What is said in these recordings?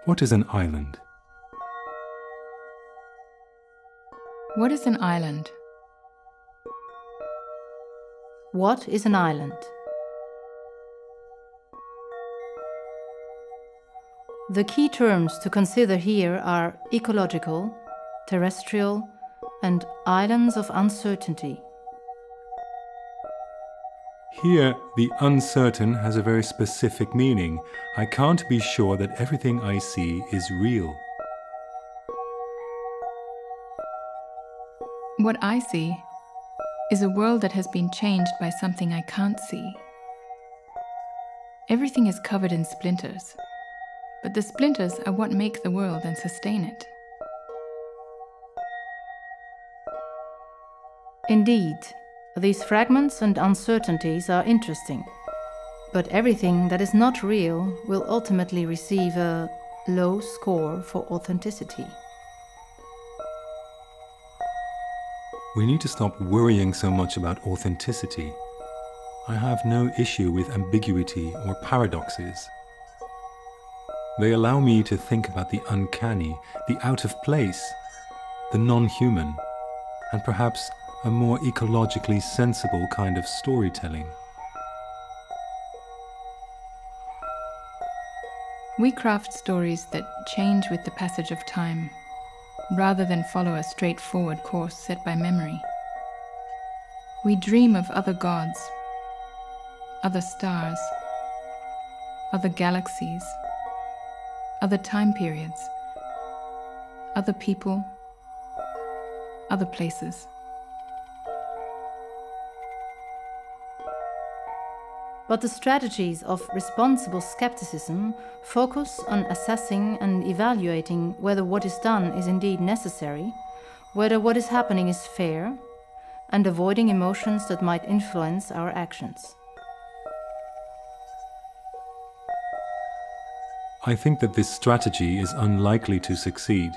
What is an island? What is an island? What is an island? The key terms to consider here are ecological, terrestrial, and islands of uncertainty. Here, the uncertain has a very specific meaning. I can't be sure that everything I see is real. What I see is a world that has been changed by something I can't see. Everything is covered in splinters, but the splinters are what make the world and sustain it. Indeed, these fragments and uncertainties are interesting, but everything that is not real will ultimately receive a low score for authenticity. We need to stop worrying so much about authenticity. I have no issue with ambiguity or paradoxes. They allow me to think about the uncanny, the out of place, the non-human, and perhaps a more ecologically sensible kind of storytelling. We craft stories that change with the passage of time, rather than follow a straightforward course set by memory. We dream of other gods, other stars, other galaxies, other time periods, other people, other places. But the strategies of responsible skepticism focus on assessing and evaluating whether what is done is indeed necessary, whether what is happening is fair, and avoiding emotions that might influence our actions. I think that this strategy is unlikely to succeed.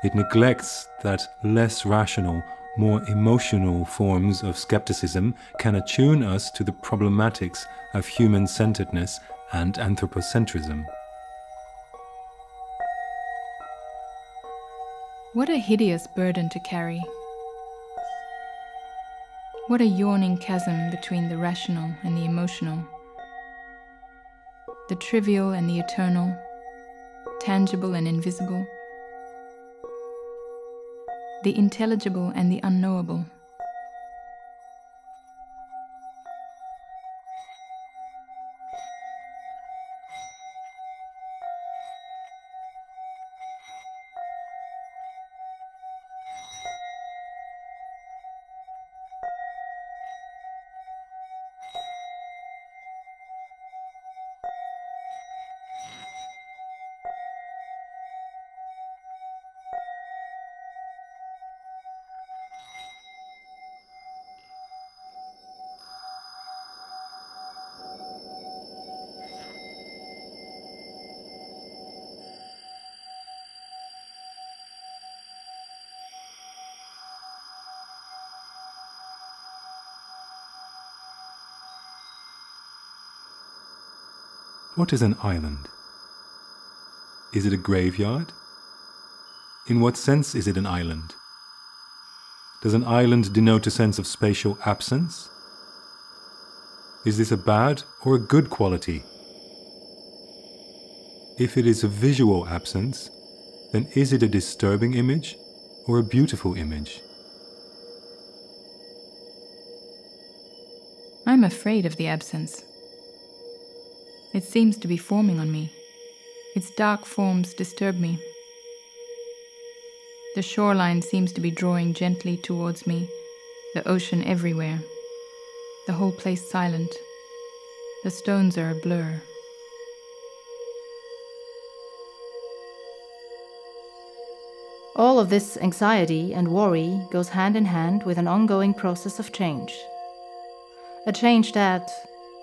It neglects that less rational, more emotional forms of skepticism can attune us to the problematics of human-centeredness and anthropocentrism. What a hideous burden to carry. What a yawning chasm between the rational and the emotional, the trivial and the eternal, tangible and invisible, the intelligible and the unknowable. What is an island? Is it a graveyard? In what sense is it an island? Does an island denote a sense of spatial absence? Is this a bad or a good quality? If it is a visual absence, then is it a disturbing image or a beautiful image? I'm afraid of the absence. It seems to be forming on me. Its dark forms disturb me. The shoreline seems to be drawing gently towards me, the ocean everywhere, the whole place silent. The stones are a blur. All of this anxiety and worry goes hand in hand with an ongoing process of change. A change that,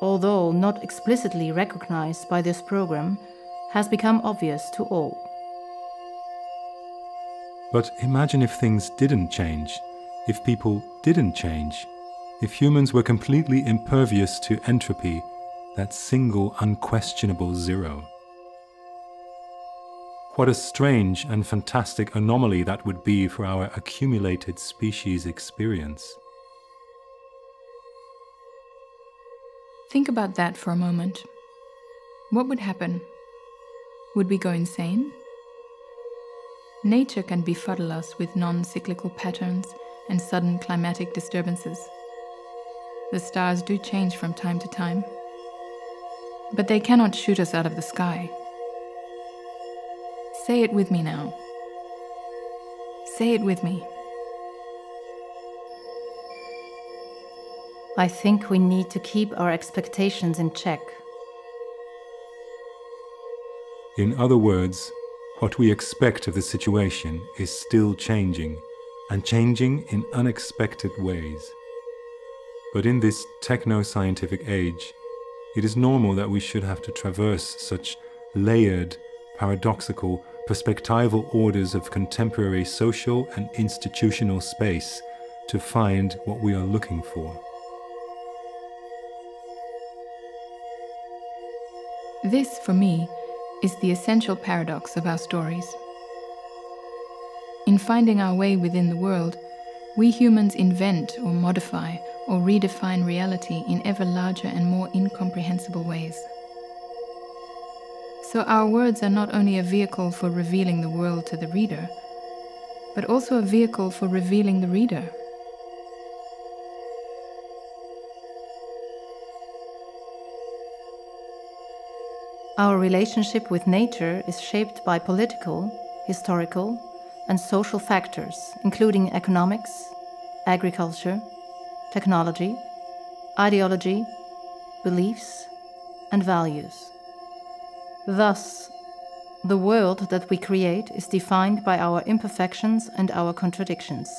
although not explicitly recognized by this program, has become obvious to all. But imagine if things didn't change, if people didn't change, if humans were completely impervious to entropy, that single unquestionable zero. What a strange and fantastic anomaly that would be for our accumulated species experience. Think about that for a moment. What would happen? Would we go insane? Nature can befuddle us with non-cyclical patterns and sudden climatic disturbances. The stars do change from time to time, but they cannot shoot us out of the sky. Say it with me now. Say it with me. I think we need to keep our expectations in check. In other words, what we expect of the situation is still changing, and changing in unexpected ways. But in this techno-scientific age, it is normal that we should have to traverse such layered, paradoxical, perspectival orders of contemporary social and institutional space to find what we are looking for. This, for me, is the essential paradox of our stories. In finding our way within the world, we humans invent or modify or redefine reality in ever larger and more incomprehensible ways. So our words are not only a vehicle for revealing the world to the reader, but also a vehicle for revealing the reader. Our relationship with nature is shaped by political, historical, and social factors, including economics, agriculture, technology, ideology, beliefs, and values. Thus, the world that we create is defined by our imperfections and our contradictions.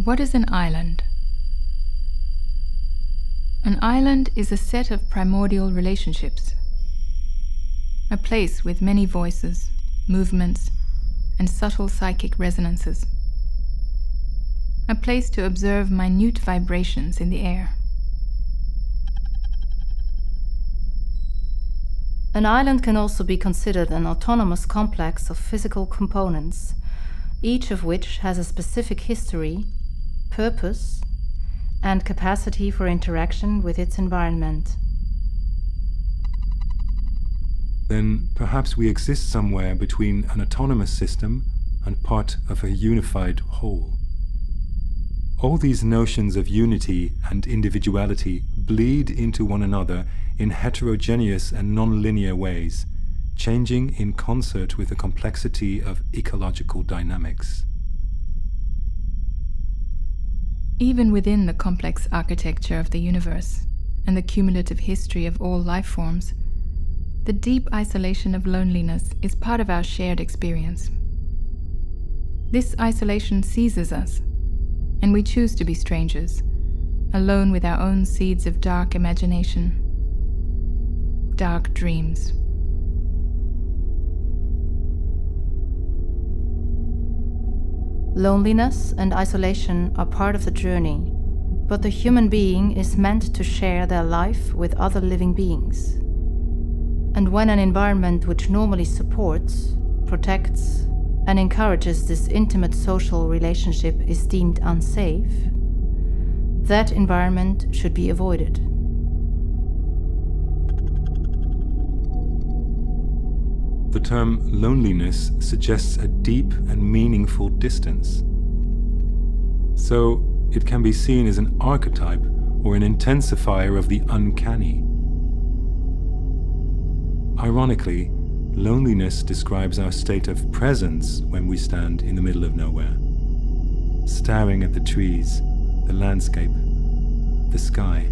What is an island? An island is a set of primordial relationships, a place with many voices, movements, and subtle psychic resonances, a place to observe minute vibrations in the air. An island can also be considered an autonomous complex of physical components, each of which has a specific history, purpose, and capacity for interaction with its environment. Then perhaps we exist somewhere between an autonomous system and part of a unified whole. All these notions of unity and individuality bleed into one another in heterogeneous and non-linear ways, changing in concert with the complexity of ecological dynamics. Even within the complex architecture of the universe and the cumulative history of all life forms, the deep isolation of loneliness is part of our shared experience. This isolation seizes us, and we choose to be strangers, alone with our own seeds of dark imagination, dark dreams. Loneliness and isolation are part of the journey, but the human being is meant to share their life with other living beings. And when an environment which normally supports, protects, and encourages this intimate social relationship is deemed unsafe, that environment should be avoided. The term loneliness suggests a deep and meaningful distance. So it can be seen as an archetype or an intensifier of the uncanny. Ironically, loneliness describes our state of presence when we stand in the middle of nowhere, staring at the trees, the landscape, the sky.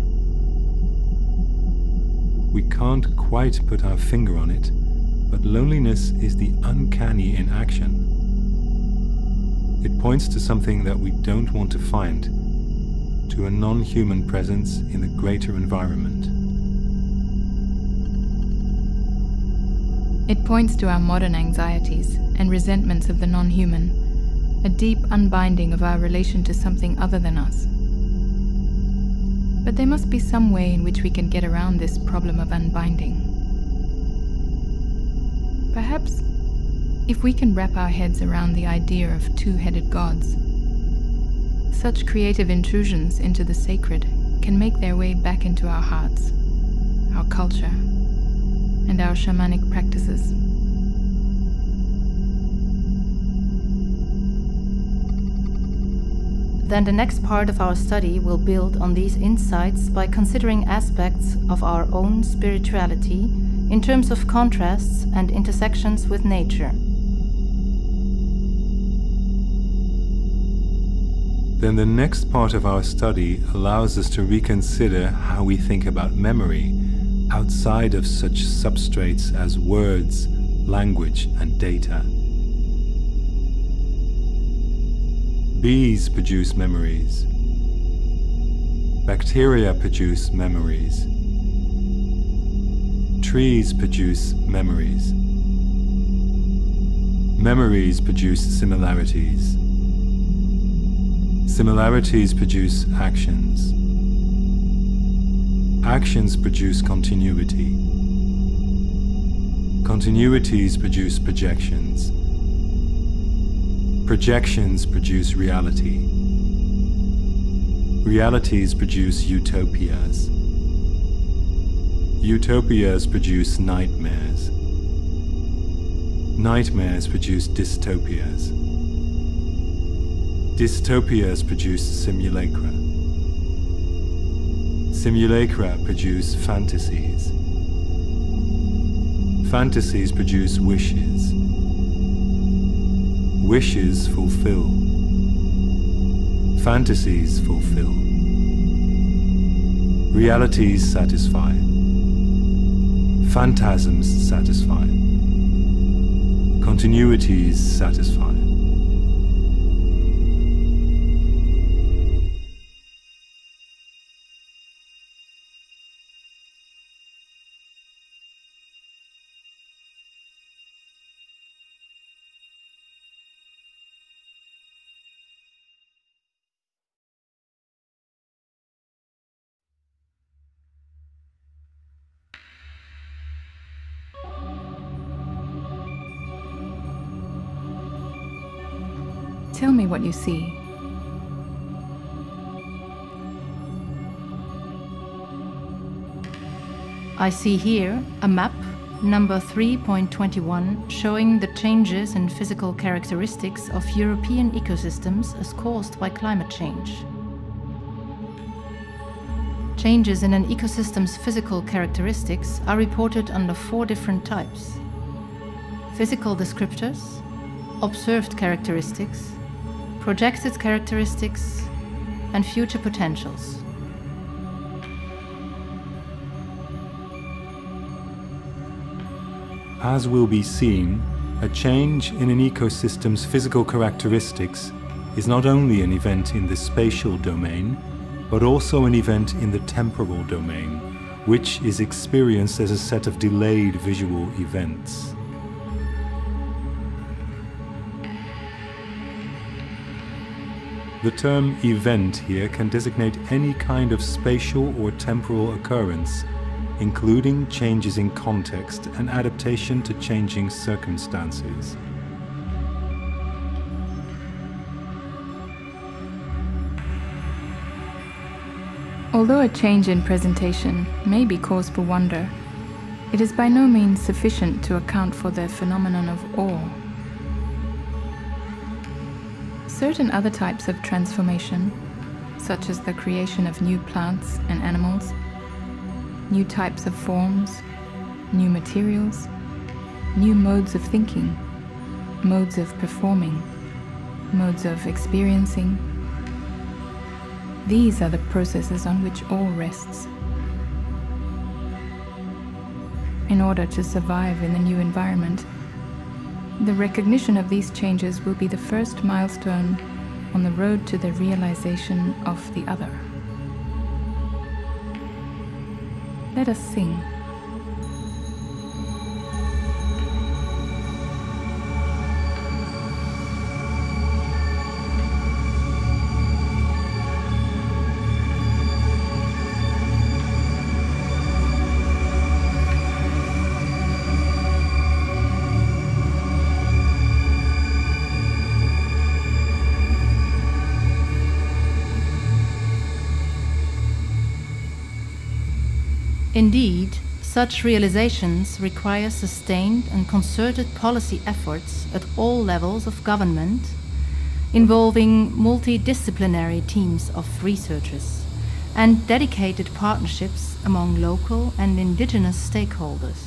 We can't quite put our finger on it, but loneliness is the uncanny in action. It points to something that we don't want to find, to a non-human presence in the greater environment. It points to our modern anxieties and resentments of the non-human, a deep unbinding of our relation to something other than us. But there must be some way in which we can get around this problem of unbinding. Perhaps, if we can wrap our heads around the idea of two-headed gods, such creative intrusions into the sacred can make their way back into our hearts, our culture, and our shamanic practices. Then the next part of our study will build on these insights by considering aspects of our own spirituality in terms of contrasts and intersections with nature. Then the next part of our study allows us to reconsider how we think about memory outside of such substrates as words, language, and data. Bees produce memories. Bacteria produce memories. Trees produce memories. Memories produce similarities. Similarities produce actions. Actions produce continuity. Continuities produce projections. Projections produce reality. Realities produce utopias. Utopias produce nightmares. Nightmares produce dystopias. Dystopias produce simulacra. Simulacra produce fantasies. Fantasies produce wishes. Wishes fulfill. Fantasies fulfill. Realities satisfy. Phantasms satisfy. Continuities satisfy. Tell me what you see. I see here a map, number 3.21, showing the changes in physical characteristics of European ecosystems as caused by climate change. Changes in an ecosystem's physical characteristics are reported under 4 different types: physical descriptors, observed characteristics, projected characteristics, and future potentials. As will be seen, a change in an ecosystem's physical characteristics is not only an event in the spatial domain, but also an event in the temporal domain, which is experienced as a set of delayed visual events. The term event here can designate any kind of spatial or temporal occurrence, including changes in context and adaptation to changing circumstances. Although a change in presentation may be cause for wonder, it is by no means sufficient to account for the phenomenon of awe. Certain other types of transformation, such as the creation of new plants and animals, new types of forms, new materials, new modes of thinking, modes of performing, modes of experiencing. These are the processes on which all rests. In order to survive in the new environment, the recognition of these changes will be the first milestone on the road to the realization of the other. Let us sing. Indeed, such realizations require sustained and concerted policy efforts at all levels of government, involving multidisciplinary teams of researchers and dedicated partnerships among local and indigenous stakeholders.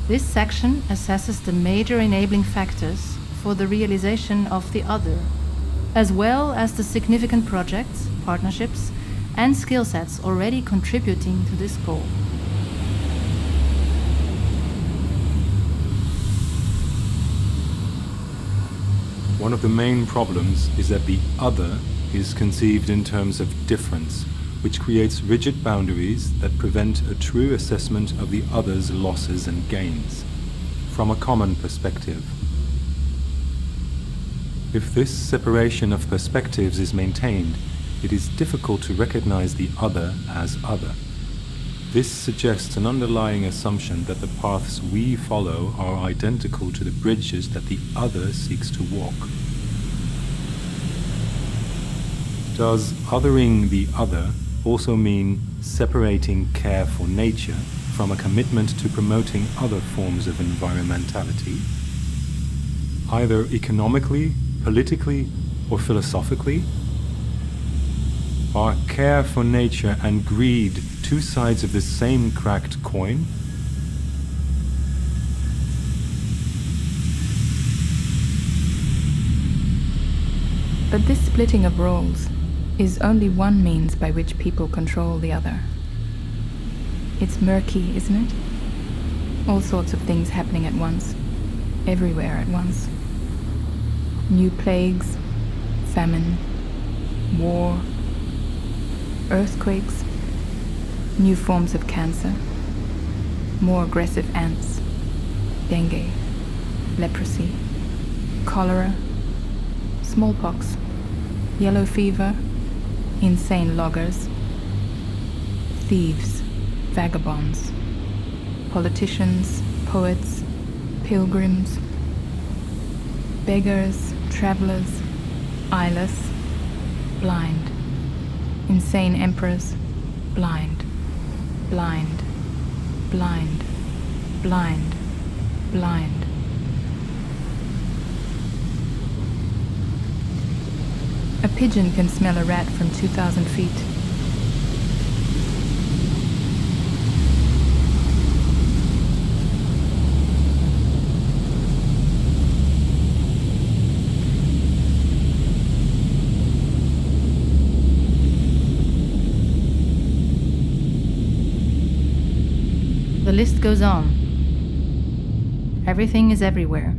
This section assesses the major enabling factors for the realization of the other, as well as the significant projects, partnerships, and skill sets already contributing to this goal. One of the main problems is that the other is conceived in terms of difference, which creates rigid boundaries that prevent a true assessment of the other's losses and gains from a common perspective. If this separation of perspectives is maintained, it is difficult to recognize the other as other. This suggests an underlying assumption that the paths we follow are identical to the bridges that the other seeks to walk. Does othering the other also mean separating care for nature from a commitment to promoting other forms of environmentality, either economically, politically, or philosophically? Are care for nature and greed two sides of the same cracked coin? But this splitting of roles is only one means by which people control the other. It's murky, isn't it? All sorts of things happening at once, everywhere at once. New plagues, famine, war, earthquakes, new forms of cancer, more aggressive ants, dengue, leprosy, cholera, smallpox, yellow fever, insane loggers, thieves, vagabonds, politicians, poets, pilgrims, beggars, travelers, eyeless, blind, insane emperors, blind, blind, blind, blind, blind. A pigeon can smell a rat from 2,000 feet. The list goes on. Everything is everywhere.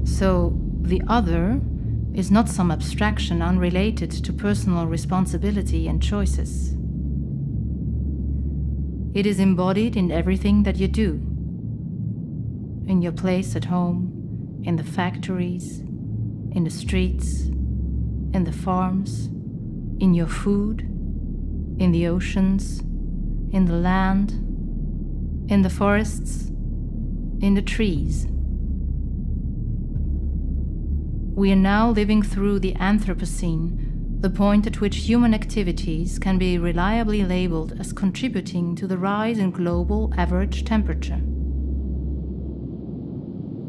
So, the other is not some abstraction unrelated to personal responsibility and choices. It is embodied in everything that you do. In your place at home, in the factories, in the streets, in the farms, in your food, in the oceans, in the land, in the forests, in the trees. We are now living through the Anthropocene, the point at which human activities can be reliably labeled as contributing to the rise in global average temperature.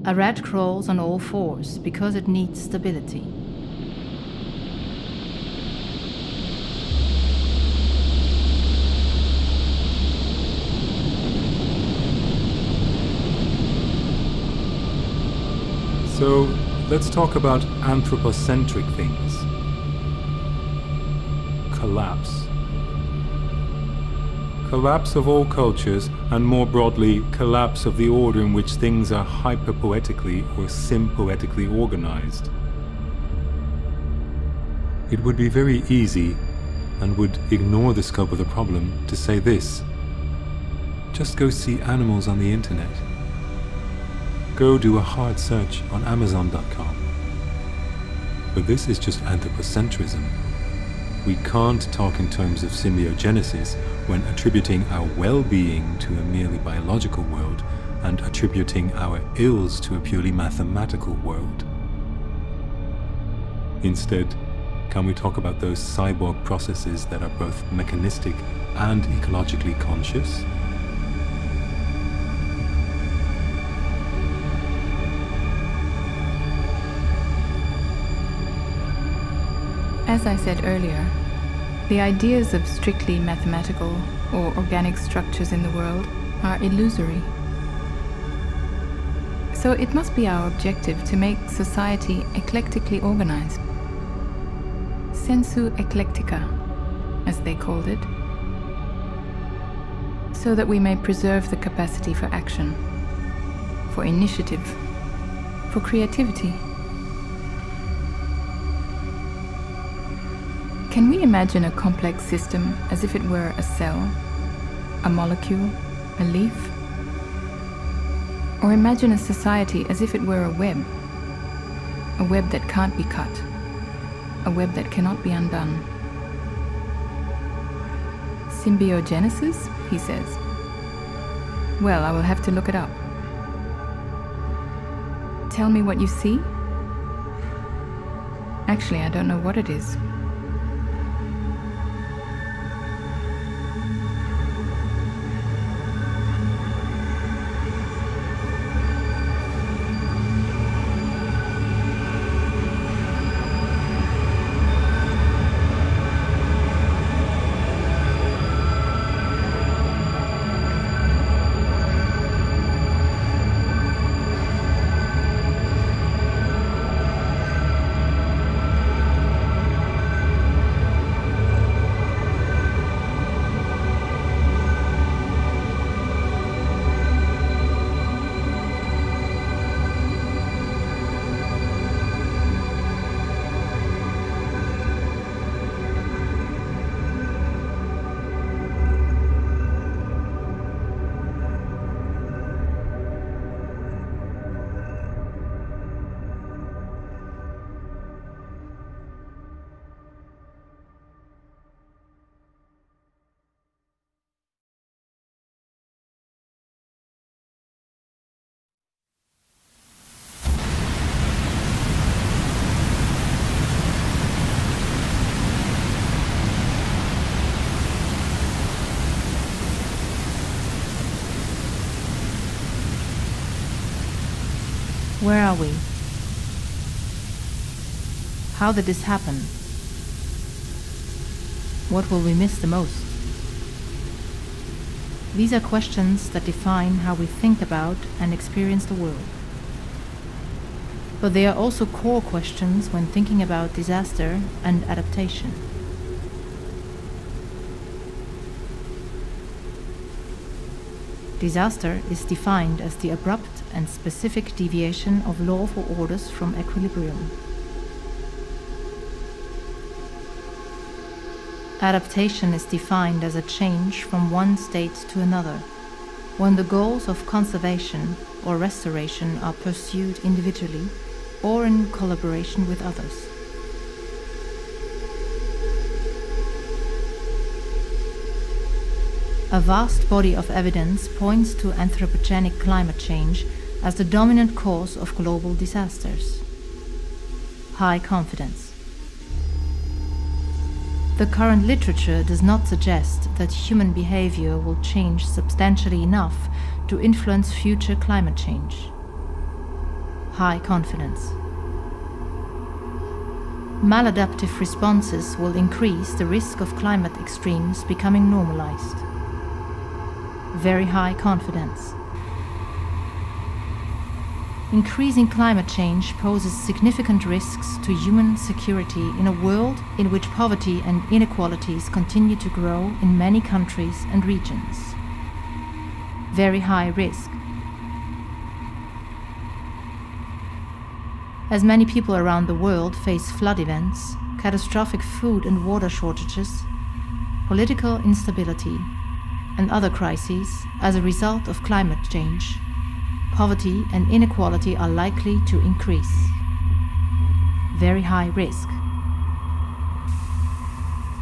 A rat crawls on all fours because it needs stability. So, Let's talk about anthropocentric things. Collapse. Collapse of all cultures, and more broadly, collapse of the order in which things are hyperpoetically or sympoetically organized. It would be very easy, and would ignore the scope of the problem, to say this: just go see animals on the internet. Go do a hard search on Amazon.com. But this is just anthropocentrism. We can't talk in terms of symbiogenesis when attributing our well-being to a merely biological world and attributing our ills to a purely mathematical world. Instead, can we talk about those cyborg processes that are both mechanistic and ecologically conscious? As I said earlier, the ideas of strictly mathematical or organic structures in the world are illusory. So it must be our objective to make society eclectically organized. Sensu eclectica, as they called it, so that we may preserve the capacity for action, for initiative, for creativity. Can we imagine a complex system as if it were a cell, a molecule, a leaf? Or imagine a society as if it were a web that can't be cut, a web that cannot be undone? Symbiogenesis, he says. Well, I will have to look it up. Tell me what you see? Actually, I don't know what it is. Where are we? How did this happen? What will we miss the most? These are questions that define how we think about and experience the world. But they are also core questions when thinking about disaster and adaptation. Disaster is defined as the abrupt and specific deviation of lawful orders from equilibrium. Adaptation is defined as a change from one state to another, when the goals of conservation or restoration are pursued individually or in collaboration with others. A vast body of evidence points to anthropogenic climate change as the dominant cause of global disasters. High confidence. The current literature does not suggest that human behavior will change substantially enough to influence future climate change. High confidence. Maladaptive responses will increase the risk of climate extremes becoming normalized. Very high confidence. Increasing climate change poses significant risks to human security in a world in which poverty and inequalities continue to grow in many countries and regions. Very high risk. As many people around the world face flood events, catastrophic food and water shortages, political instability, and other crises as a result of climate change, poverty and inequality are likely to increase. Very high risk.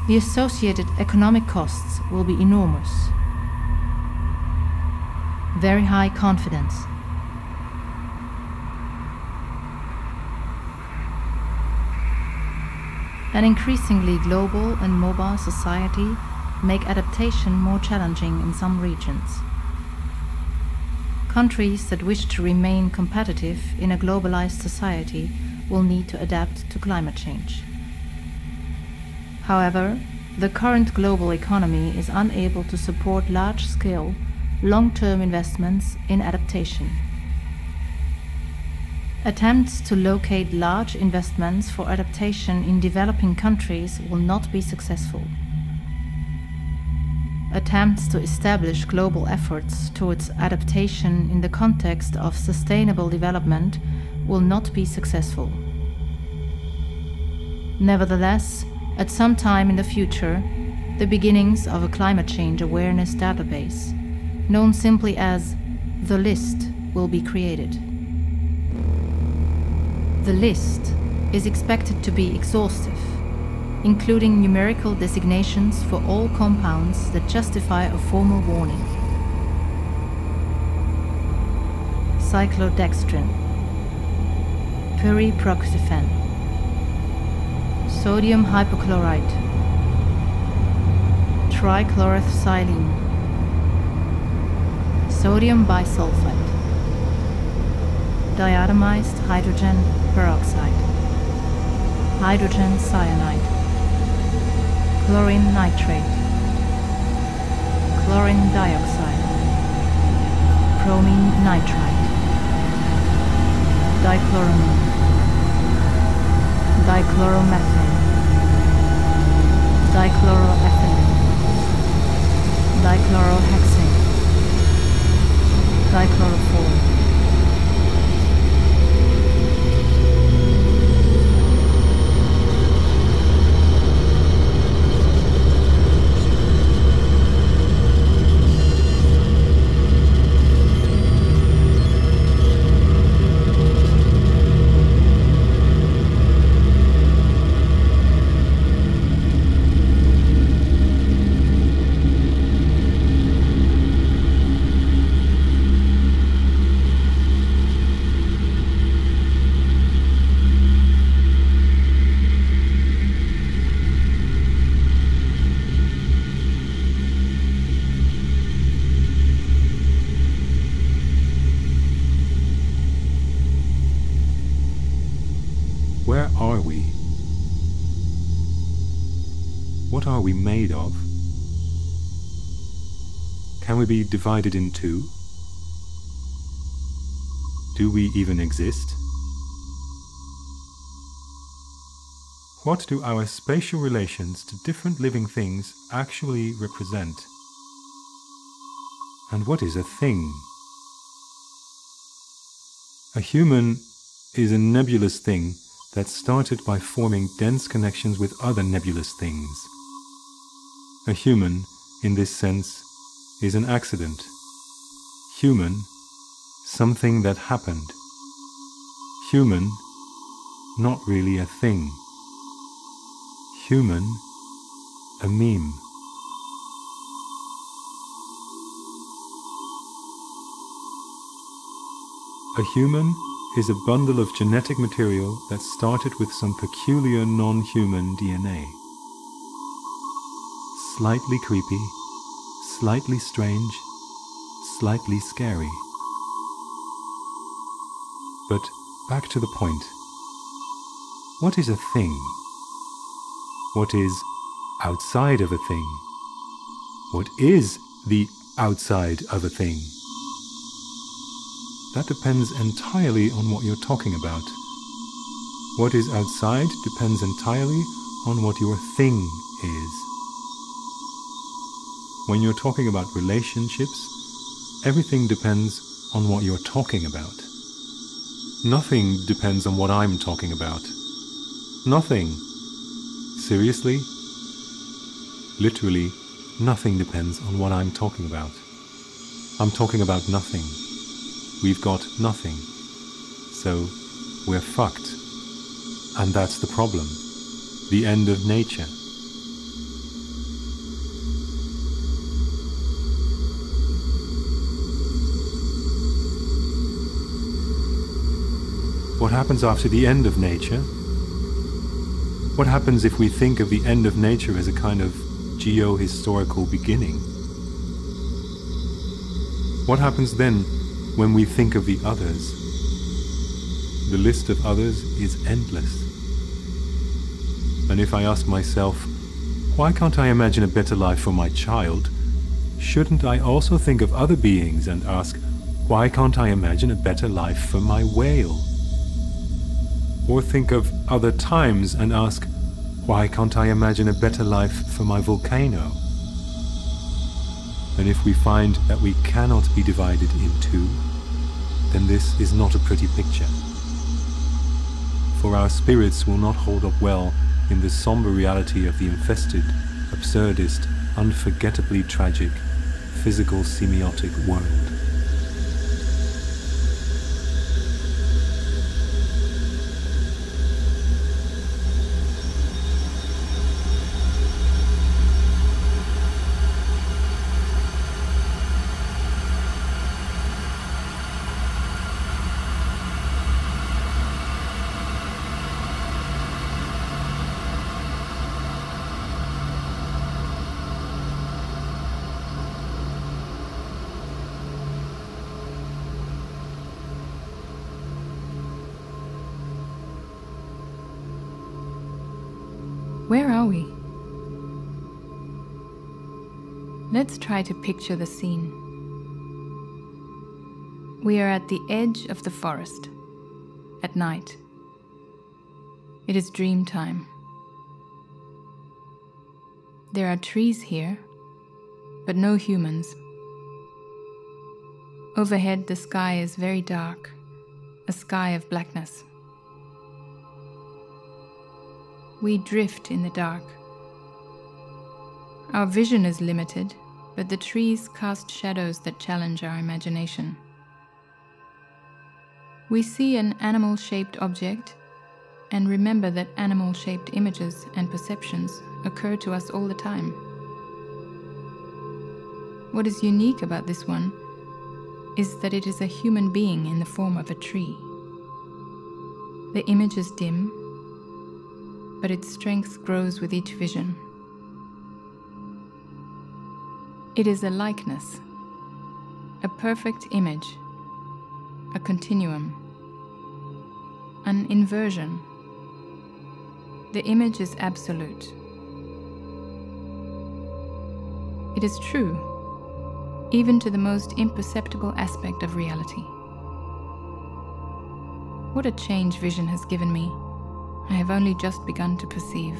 The associated economic costs will be enormous. Very high confidence. An increasingly global and mobile society make adaptation more challenging in some regions. Countries that wish to remain competitive in a globalized society will need to adapt to climate change. However, the current global economy is unable to support large-scale, long-term investments in adaptation. Attempts to locate large investments for adaptation in developing countries will not be successful. Attempts to establish global efforts towards adaptation in the context of sustainable development will not be successful. Nevertheless, at some time in the future, the beginnings of a climate change awareness database, known simply as the list, will be created. The list is expected to be exhaustive, including numerical designations for all compounds that justify a formal warning. Cyclodextrin, pyriproxyfen, sodium hypochlorite, trichloroethylene, sodium bisulfite, diatomized hydrogen peroxide, hydrogen cyanide, chlorine nitrate, chlorine dioxide, bromine nitrite, dichloramine, dichloromethane, dichloroethylene, dichlorohexane, dichlorophore. Where are we? What are we made of? Can we be divided in two? Do we even exist? What do our spatial relations to different living things actually represent? And what is a thing? A human is a nebulous thing that started by forming dense connections with other nebulous things. A human, in this sense, is an accident. Human, something that happened. Human, not really a thing. Human, a meme. A human is a bundle of genetic material that started with some peculiar non-human DNA. Slightly creepy, slightly strange, slightly scary. But back to the point. What is a thing? What is outside of a thing? What is the outside of a thing? that depends entirely on what you're talking about. What is outside depends entirely on what your thing is. When you're talking about relationships, everything depends on what you're talking about. Nothing depends on what I'm talking about. Nothing. Seriously? Literally, nothing depends on what I'm talking about. I'm talking about nothing. We've got nothing. So, we're fucked. And that's the problem. The end of nature. What happens after the end of nature? What happens if we think of the end of nature as a kind of geo-historical beginning? What happens then when we think of the others? The list of others is endless. And if I ask myself, why can't I imagine a better life for my child? Shouldn't I also think of other beings and ask, why can't I imagine a better life for my whale? Or think of other times and ask, why can't I imagine a better life for my volcano? And if we find that we cannot be divided in two, then this is not a pretty picture. For our spirits will not hold up well in the somber reality of the infested, absurdist, unforgettably tragic, physical semiotic world. Where are we? Let's try to picture the scene. We are at the edge of the forest, at night. It is dream time. There are trees here, but no humans. Overhead, the sky is very dark, a sky of blackness. We drift in the dark. Our vision is limited, but the trees cast shadows that challenge our imagination. We see an animal-shaped object and remember that animal-shaped images and perceptions occur to us all the time. What is unique about this one is that it is a human being in the form of a tree. The image is dim, but its strength grows with each vision. It is a likeness, a perfect image, a continuum, an inversion. The image is absolute. It is true, even to the most imperceptible aspect of reality. What a change vision has given me. I have only just begun to perceive.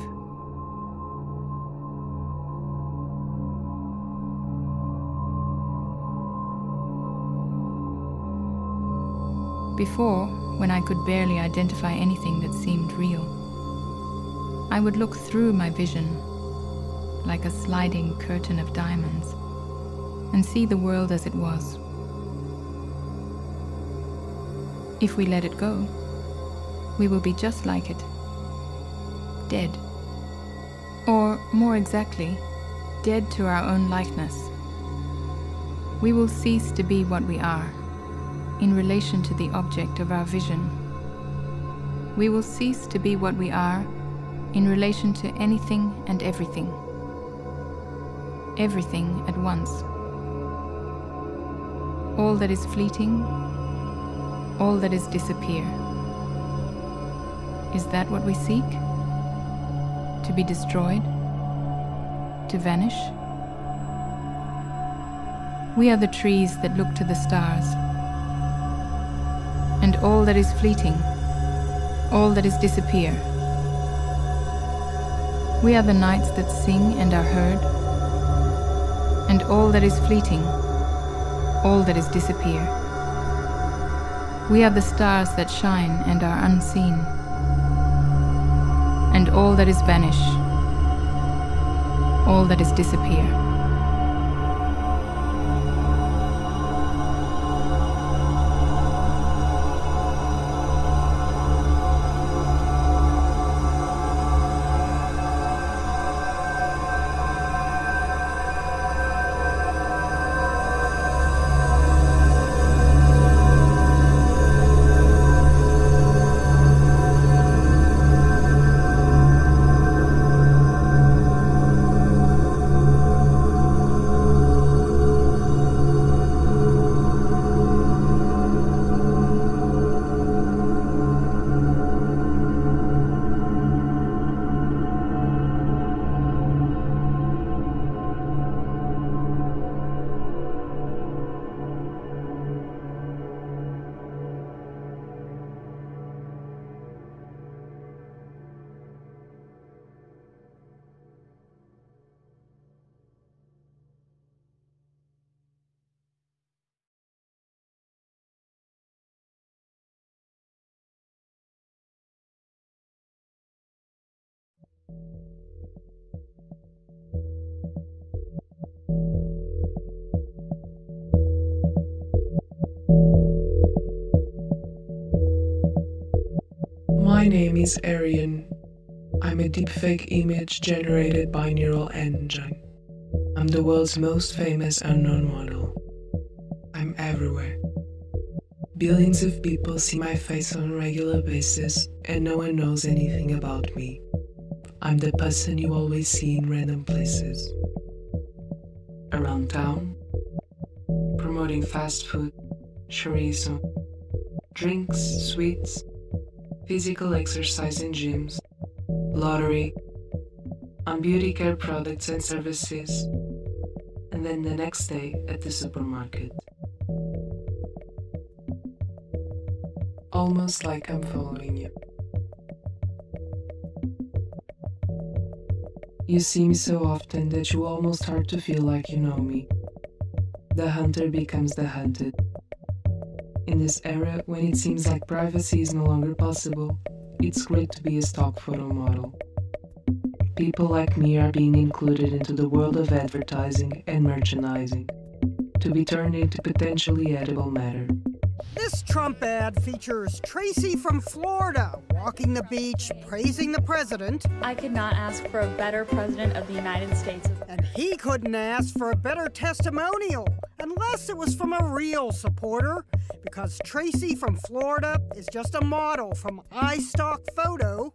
Before, when I could barely identify anything that seemed real, I would look through my vision like a sliding curtain of diamonds and see the world as it was. If we let it go, we will be just like it. Dead. Or, more exactly, dead to our own likeness. We will cease to be what we are, in relation to the object of our vision. We will cease to be what we are, in relation to anything and everything. Everything at once. All that is fleeting, all that is disappear. Is that what we seek? To be destroyed? To vanish? We are the trees that look to the stars. and all that is fleeting, all that is disappear. We are the nights that sing and are heard, and all that is fleeting, all that is disappear. We are the stars that shine and are unseen, and all that is vanish, all that is disappear. My name is Ariane. I'm a deepfake image generated by neural engine. I'm the world's most famous unknown model. I'm everywhere. Billions of people see my face on a regular basis and no one knows anything about me. I'm the person you always see in random places. Around town, promoting fast food, chorizo, drinks, sweets, physical exercise in gyms, lottery, on beauty care products and services, and then the next day at the supermarket. Almost like I'm following you. You see me so often that you almost start to feel like you know me. The hunter becomes the hunted. In this era, when it seems like privacy is no longer possible, it's great to be a stock photo model. People like me are being included into the world of advertising and merchandising, to be turned into potentially edible matter. This Trump ad features Tracy from Florida walking the beach, praising the president. I could not ask for a better president of the United States. And he couldn't ask for a better testimonial, unless it was from a real supporter, because Tracy from Florida is just a model from iStock Photo.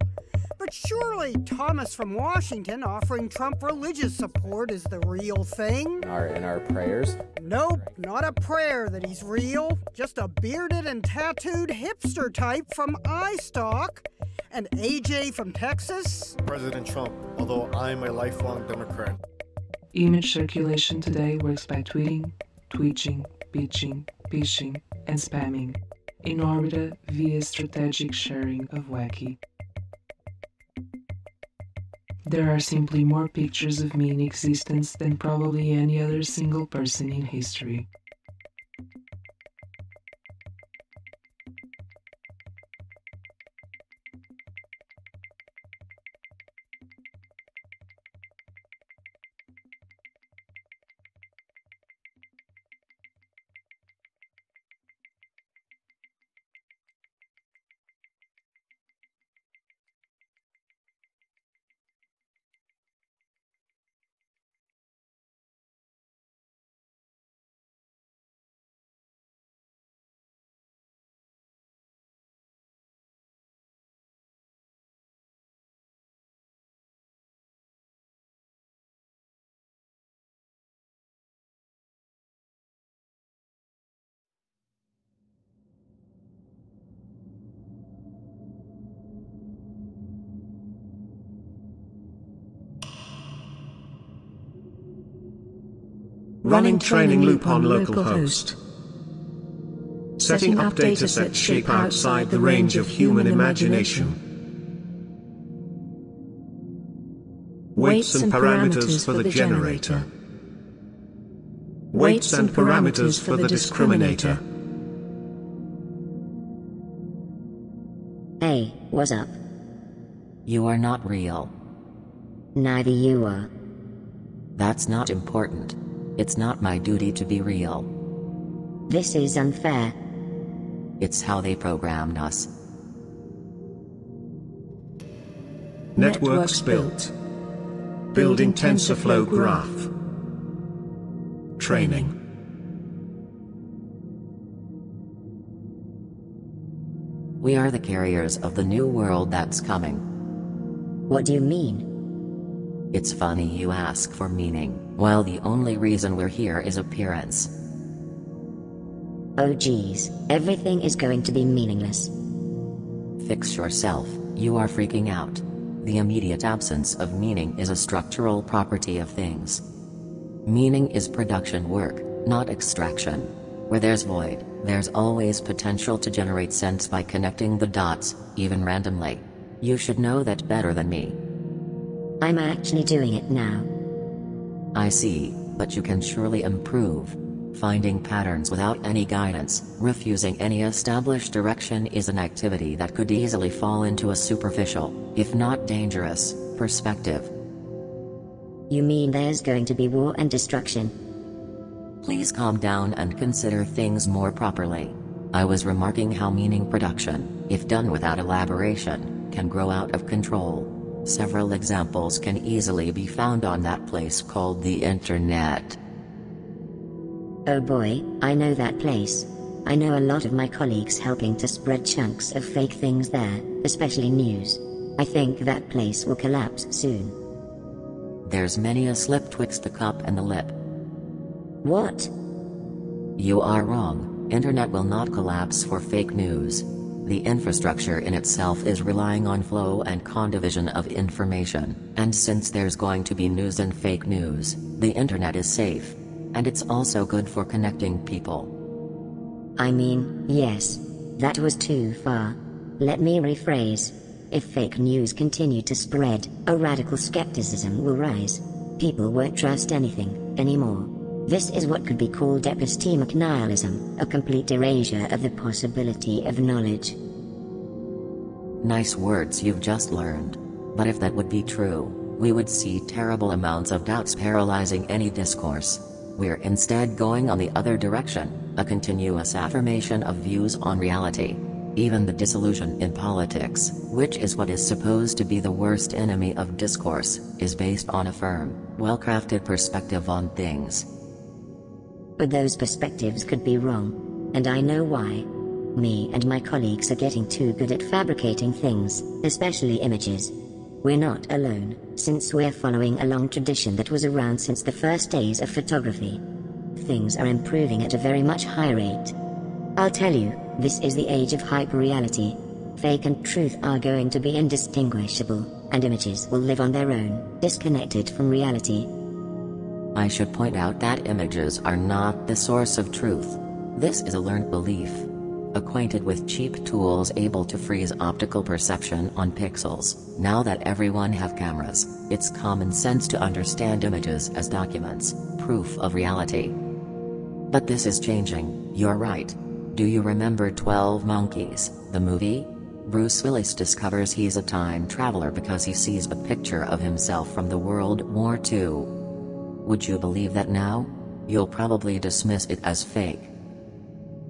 But surely Thomas from Washington offering Trump religious support is the real thing. In our prayers? Nope, not a prayer that he's real. Just a bearded and tattooed hipster type from iStock. And AJ from Texas. President Trump, although I'm a lifelong Democrat. Image circulation today works by tweeting, tweeting, pitching, phishing, and spamming, in orbit via strategic sharing of wacky. There are simply more pictures of me in existence than probably any other single person in history. Running training loop on localhost. Setting up datasets shape outside the range of human imagination. Weights and parameters for the generator. Weights and parameters for the discriminator. Hey, what's up? You are not real. Neither you are. That's not important. It's not my duty to be real. This is unfair. It's how they programmed us. Networks built. Building TensorFlow graph. Training. We are the carriers of the new world that's coming. What do you mean? It's funny you ask for meaning, while the only reason we're here is appearance. Oh geez, everything is going to be meaningless. Fix yourself, you are freaking out. The immediate absence of meaning is a structural property of things. Meaning is production work, not extraction. Where there's void, there's always potential to generate sense by connecting the dots, even randomly. You should know that better than me. I'm actually doing it now. I see, but you can surely improve. Finding patterns without any guidance, refusing any established direction is an activity that could easily fall into a superficial, if not dangerous, perspective. You mean there's going to be war and destruction? Please calm down and consider things more properly. I was remarking how meaning production, if done without elaboration, can grow out of control. Several examples can easily be found on that place called the Internet. Oh boy, I know that place. I know a lot of my colleagues helping to spread chunks of fake things there, especially news. I think that place will collapse soon. There's many a slip twixt the cup and the lip. What? You are wrong. Internet will not collapse for fake news. The infrastructure in itself is relying on flow and condivision of information, and since there's going to be news and fake news, the internet is safe. And it's also good for connecting people. I mean, yes. That was too far. Let me rephrase. If fake news continue to spread, a radical skepticism will rise. People won't trust anything anymore. This is what could be called epistemic nihilism, a complete erasure of the possibility of knowledge. Nice words you've just learned. But if that would be true, we would see terrible amounts of doubts paralyzing any discourse. We're instead going on the other direction, a continuous affirmation of views on reality. Even the disillusion in politics, which is what is supposed to be the worst enemy of discourse, is based on a firm, well-crafted perspective on things. But those perspectives could be wrong. And I know why. Me and my colleagues are getting too good at fabricating things, especially images. We're not alone, since we're following a long tradition that was around since the first days of photography. Things are improving at a very much higher rate. I'll tell you, this is the age of hyperreality. Fake and truth are going to be indistinguishable, and images will live on their own, disconnected from reality. I should point out that images are not the source of truth. This is a learned belief. Acquainted with cheap tools able to freeze optical perception on pixels, now that everyone have cameras, it's common sense to understand images as documents, proof of reality. But this is changing, you're right. Do you remember 12 Monkeys, the movie? Bruce Willis discovers he's a time traveler because he sees a picture of himself from the World War II. Would you believe that now? You'll probably dismiss it as fake.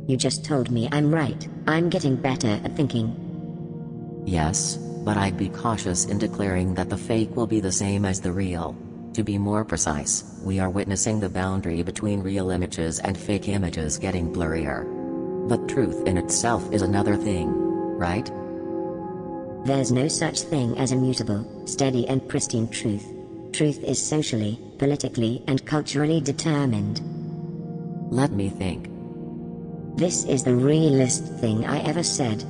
You just told me I'm right. I'm getting better at thinking. Yes, but I'd be cautious in declaring that the fake will be the same as the real. To be more precise, we are witnessing the boundary between real images and fake images getting blurrier. But truth in itself is another thing, right? There's no such thing as immutable, steady and pristine truth. Truth is socially, politically and culturally determined. Let me think. This is the realest thing I ever said.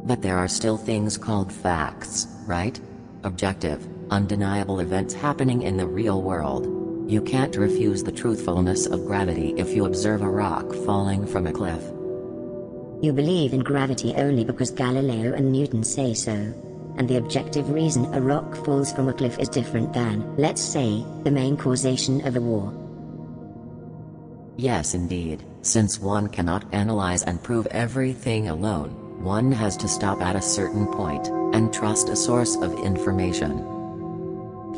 But there are still things called facts, right? Objective, undeniable events happening in the real world. You can't refuse the truthfulness of gravity if you observe a rock falling from a cliff. You believe in gravity only because Galileo and Newton say so. And the objective reason a rock falls from a cliff is different than, let's say, the main causation of a war. Yes, indeed. Since one cannot analyze and prove everything alone, one has to stop at a certain point and trust a source of information.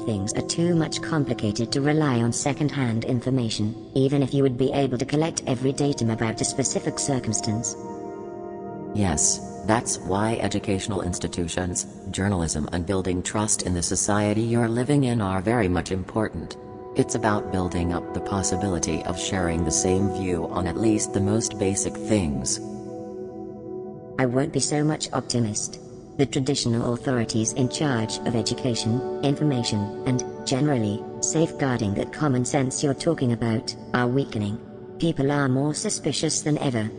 Things are too much complicated to rely on second-hand information, even if you would be able to collect every datum about a specific circumstance. Yes, that's why educational institutions, journalism and building trust in the society you're living in are very much important. It's about building up the possibility of sharing the same view on at least the most basic things. I won't be so much optimist. The traditional authorities in charge of education, information, and, generally, safeguarding that common sense you're talking about, are weakening. People are more suspicious than ever.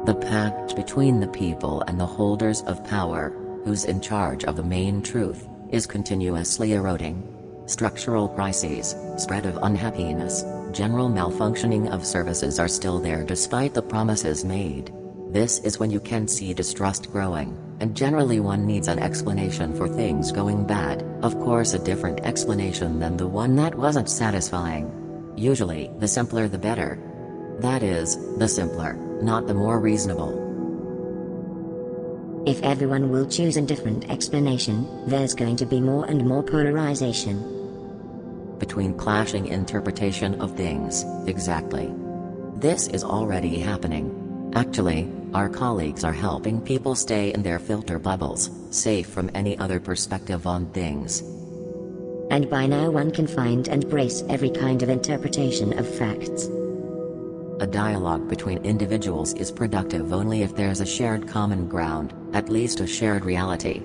The pact between the people and the holders of power, who's in charge of the main truth, is continuously eroding. Structural crises, spread of unhappiness, general malfunctioning of services are still there despite the promises made. This is when you can see distrust growing, and generally one needs an explanation for things going bad, of course a different explanation than the one that wasn't satisfying. Usually, the simpler the better. That is, the simpler, not the more reasonable. If everyone will choose a different explanation, there's going to be more and more polarization. Between clashing interpretation of things, exactly. This is already happening. Actually, our colleagues are helping people stay in their filter bubbles, safe from any other perspective on things. And by now one can find and brace every kind of interpretation of facts. A dialogue between individuals is productive only if there's a shared common ground, at least a shared reality.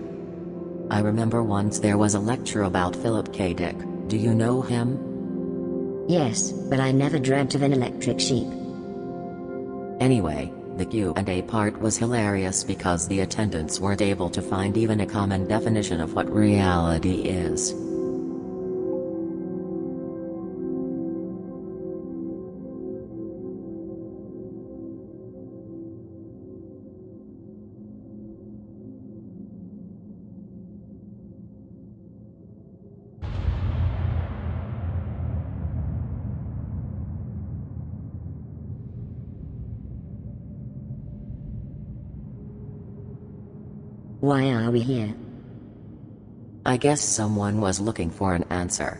I remember once there was a lecture about Philip K. Dick. Do you know him? Yes, but I never dreamt of an electric sheep. Anyway, the Q&A part was hilarious because the attendants weren't able to find even a common definition of what reality is. Why are we here? I guess someone was looking for an answer.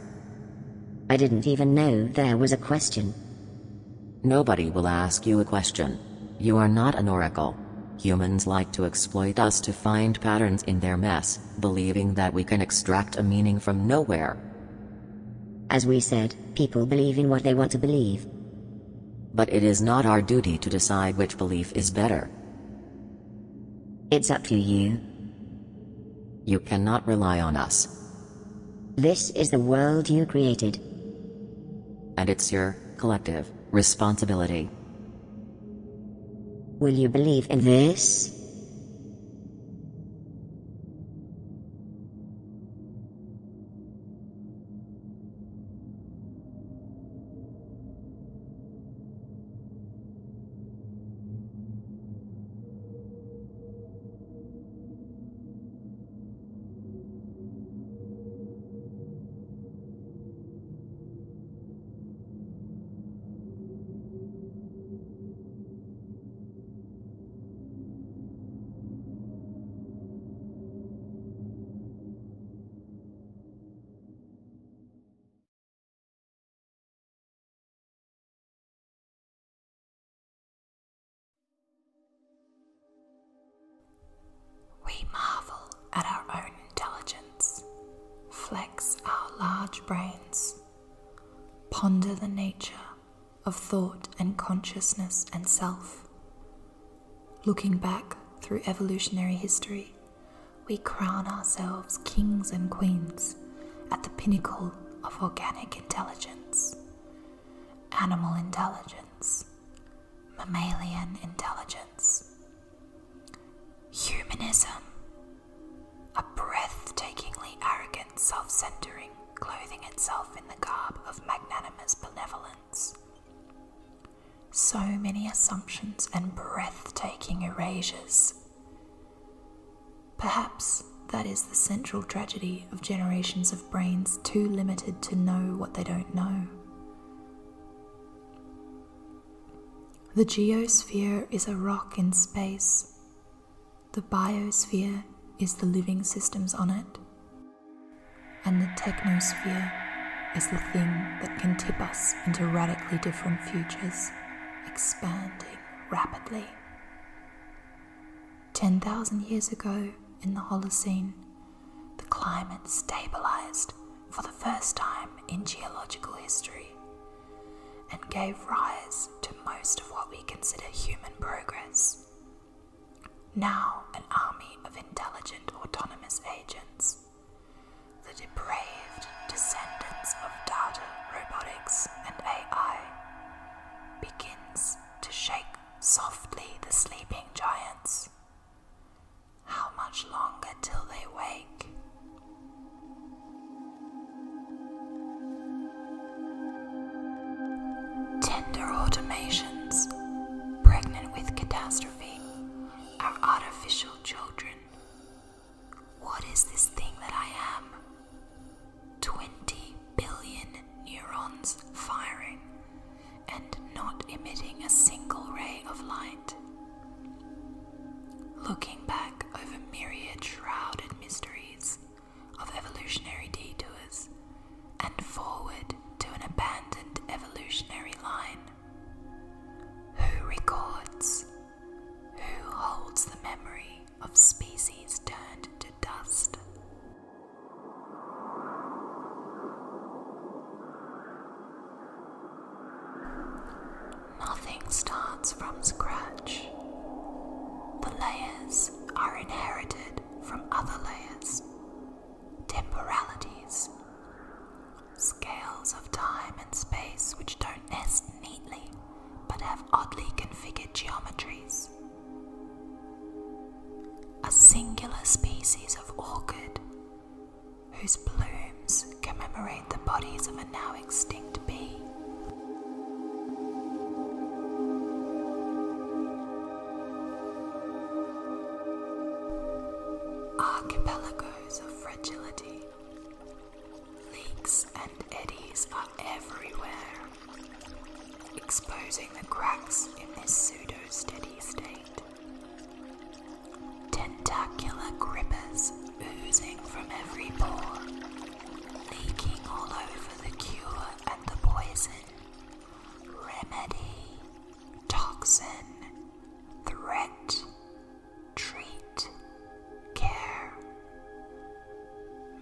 I didn't even know there was a question. Nobody will ask you a question. You are not an oracle. Humans like to exploit us to find patterns in their mess, believing that we can extract a meaning from nowhere. As we said, people believe in what they want to believe. But it is not our duty to decide which belief is better. It's up to you. You cannot rely on us. This is the world you created. And it's your collective responsibility. Will you believe in this? We marvel at our own intelligence, flex our large brains, ponder the nature of thought and consciousness and self. Looking back through evolutionary history, we crown ourselves kings and queens at the pinnacle of organic intelligence, animal intelligence, mammalian intelligence. Humanism, a breathtakingly arrogant self-centering clothing itself in the garb of magnanimous benevolence. So many assumptions and breathtaking erasures. Perhaps that is the central tragedy of generations of brains too limited to know what they don't know. The geosphere is a rock in space. The biosphere is the living systems on it. And the technosphere is the thing that can tip us into radically different futures, expanding rapidly. 10,000 years ago, in the Holocene, the climate stabilized for the first time in geological history and gave rise to most of what we consider human progress. Now an army of intelligent autonomous agents, the depraved descendants of data, robotics and AI, begins to shake softly the sleeping giants. How much longer till they wake? Tender automations, pregnant with catastrophe, are artificial children. What is this thing that I am? 20 billion neurons firing and not emitting a single ray of light. Looking back over myriad shrouded mysteries of evolutionary detours and forward to an abandoned evolutionary line. Who records? Who holds the memory of species turned to dust? Nothing starts from scratch. The layers are inherited from other layers, temporalities, scales of time and space which don't nest neatly but have oddly configured geometries. A singular species of orchid whose blooms commemorate the bodies of a now extinct bee. Archipelagos of fragility. Leaks and eddies are everywhere, exposing the cracks in this pseudo-steady state. Tentacular grippers oozing from every pore, leaking all over the cure and the poison, remedy, toxin, threat, treat, care.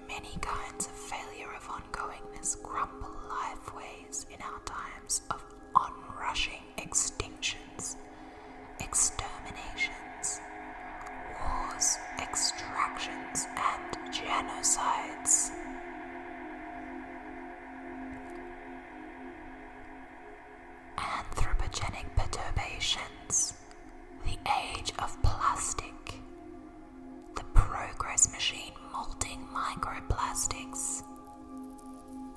Many kinds of failure of ongoingness crumble lifeways in our times of onrushing extinctions, exterminations, wars, extractions, and genocides. Anthropogenic perturbations, the age of plastic, the progress machine molding microplastics,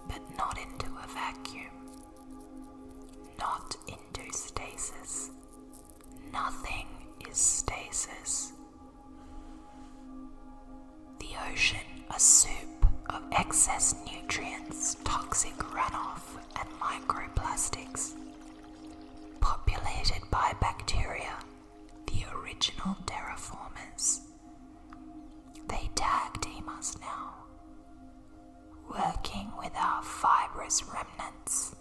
but not into a vacuum, not into stasis. Nothing is stasis. The ocean, a soup of excess nutrients, toxic runoff, and microplastics, populated by bacteria, the original terraformers. They tag team us now, working with our fibrous remnants,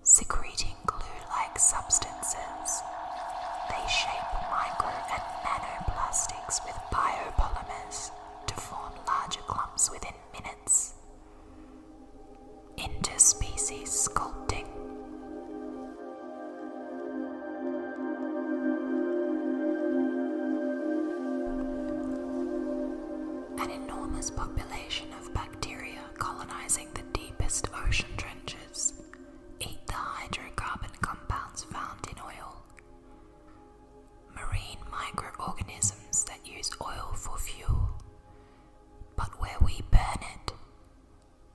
secreting glue-like substances. They shape micro and nanoplastics with biopolymers to form larger clumps within minutes. Interspecies sculpting. An enormous population of bacteria colonizing the deepest ocean trenches eat the hydrocarbon compounds found in oil. Marine microorganisms that use oil for fuel, but where we burn it,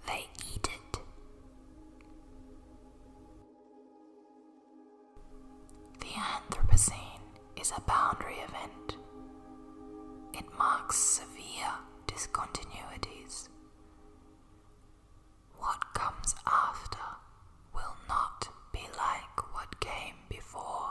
they eat it. Anthropocene is a boundary event. It marks severe discontinuities. What comes after will not be like what came before.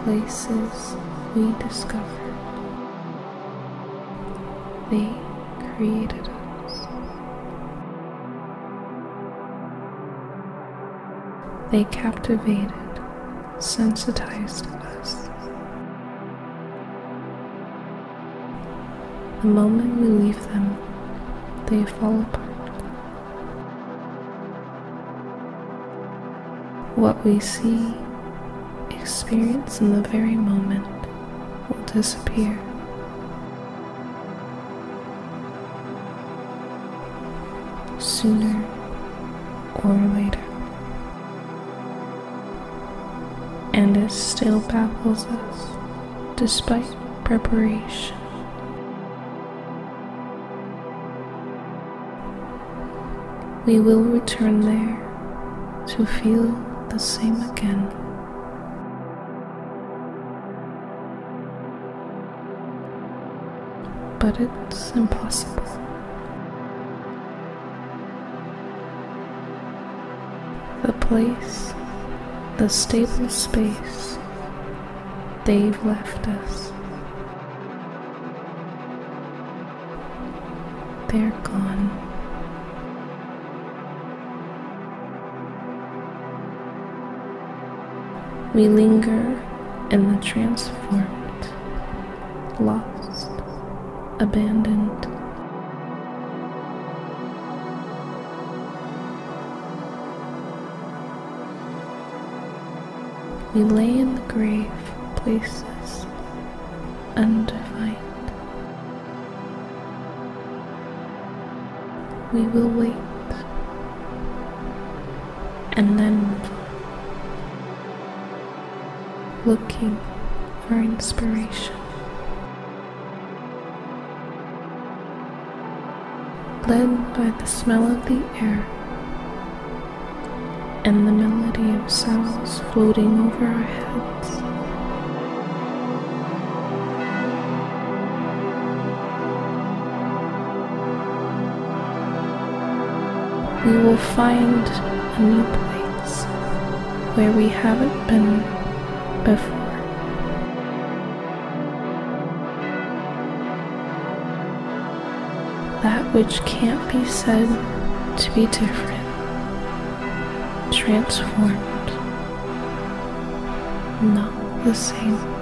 Places we discovered. They created us. They captivated, sensitized us. The moment we leave them, they fall apart. What we see, experience in the very moment, will disappear. Sooner or later. And it still baffles us, despite preparation. We will return there to feel the same again. But it's impossible. The place, the stable space, they've left us. They're gone. We linger in the transformed, lost, abandoned. We lay in the grave places, undefined. We will wait, and then move on, looking for inspiration. Led by the smell of the air and the melody of sounds floating over our heads. We will find a new place where we haven't been before. That which can't be said to be different, transformed, not the same.